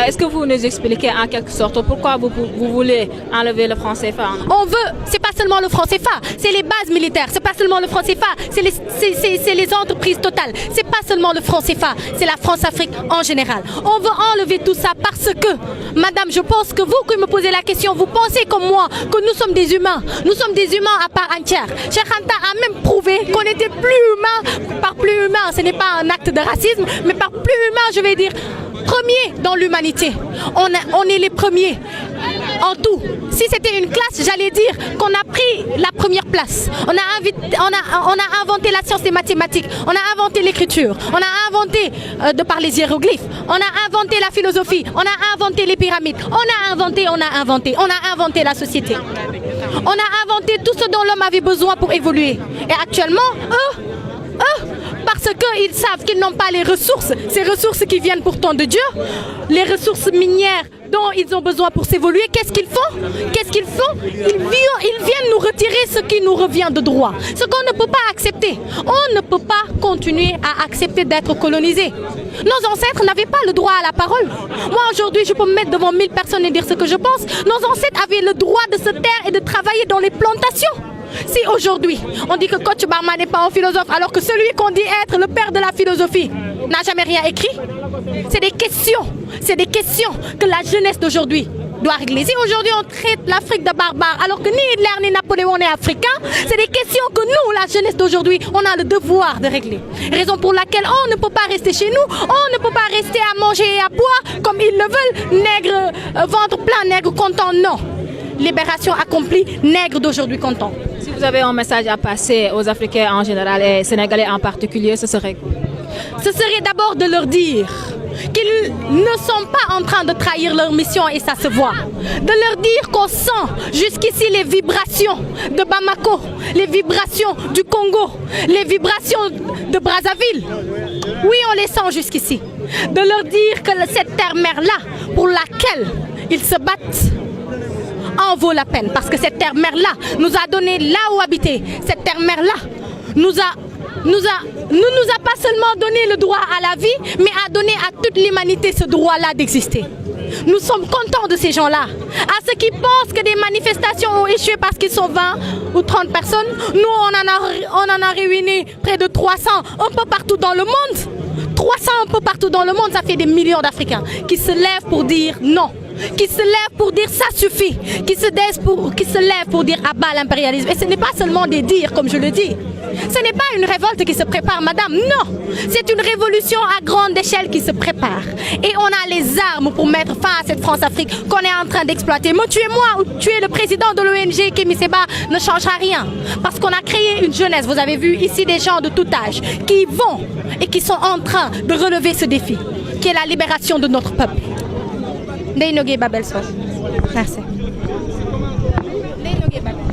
Est-ce que vous nous expliquez en quelque sorte pourquoi vous voulez enlever le franc CFA? On veut, c'est pas seulement le franc CFA, c'est les bases militaires, c'est pas seulement le franc CFA, c'est les entreprises totales, c'est pas seulement le franc CFA, c'est la France-Afrique en général. On veut enlever tout ça parce que, madame, je pense que vous qui me posez la question, vous pensez comme moi que nous sommes des humains. Nous sommes des humains à part entière. Cheikh Anta a même prouvé qu'on était plus humain. Par plus humain, ce n'est pas un acte de racisme, mais par plus humain, je vais dire, premier dans l'humanité. On est les premiers en tout. Si c'était une classe, j'allais dire qu'on a pris la première place. On a inventé la science des mathématiques, on a inventé l'écriture, on a inventé de par les hiéroglyphes, on a inventé la philosophie, on a inventé les pyramides, on a inventé la société. On a inventé tout ce dont l'homme avait besoin pour évoluer. Et actuellement, eux, parce qu'ils savent qu'ils n'ont pas les ressources, ces ressources qui viennent pourtant de Dieu, les ressources minières dont ils ont besoin pour s'évoluer, qu'est-ce qu'ils font? Ils viennent nous retirer ce qui nous revient de droit, ce qu'on ne peut pas accepter. On ne peut pas continuer à accepter d'être colonisé. Nos ancêtres n'avaient pas le droit à la parole. Moi aujourd'hui, je peux me mettre devant 1000 personnes et dire ce que je pense. Nos ancêtres avaient le droit de se taire et de travailler dans les plantations. Si aujourd'hui, on dit que Kocc Barma n'est pas un philosophe, alors que celui qu'on dit être le père de la philosophie n'a jamais rien écrit, c'est des questions que la jeunesse d'aujourd'hui doit régler. Si aujourd'hui on traite l'Afrique de barbare, alors que ni Hitler ni Napoléon n'est africain, c'est des questions que nous, la jeunesse d'aujourd'hui, on a le devoir de régler. Raison pour laquelle on ne peut pas rester chez nous, on ne peut pas rester à manger et à boire comme ils le veulent, nègre, ventre plein, nègre content, non. Libération accomplie, nègre d'aujourd'hui content. Si vous avez un message à passer aux Africains en général et Sénégalais en particulier, ce serait quoi? Ce serait d'abord de leur dire qu'ils ne sont pas en train de trahir leur mission et ça se voit. De leur dire qu'on sent jusqu'ici les vibrations de Bamako, les vibrations du Congo, les vibrations de Brazzaville. Oui, on les sent jusqu'ici. De leur dire que cette terre-mère-là, pour laquelle ils se battent, en vaut la peine. Parce que cette terre-mère-là nous a donné là où habiter. Cette terre-mère-là ne nous a pas seulement donné le droit à la vie, mais a donné à toute l'humanité ce droit-là d'exister. Nous sommes contents de ces gens-là. À ceux qui pensent que des manifestations ont échoué parce qu'ils sont 20 ou 30 personnes, nous on en a réuni près de 300 un peu partout dans le monde. 300 un peu partout dans le monde, ça fait des millions d'Africains qui se lèvent pour dire non. Qui se lèvent pour dire ça suffit, qui se lèvent pour dire abat l'impérialisme. Et ce n'est pas seulement des dires comme je le dis. Ce n'est pas une révolte qui se prépare, madame, non. C'est une révolution à grande échelle qui se prépare. Et on a les armes pour mettre fin à cette France-Afrique qu'on est en train d'exploiter. Me tuer moi ou tuer le président de l'ONG, Kémy Séba, ne changera rien. Parce qu'on a créé une jeunesse, vous avez vu ici des gens de tout âge, qui vont et qui sont en train de relever ce défi, qui est la libération de notre peuple. Ndeye Nogué Babel Sow. Merci. Ndeye Nogué Babel.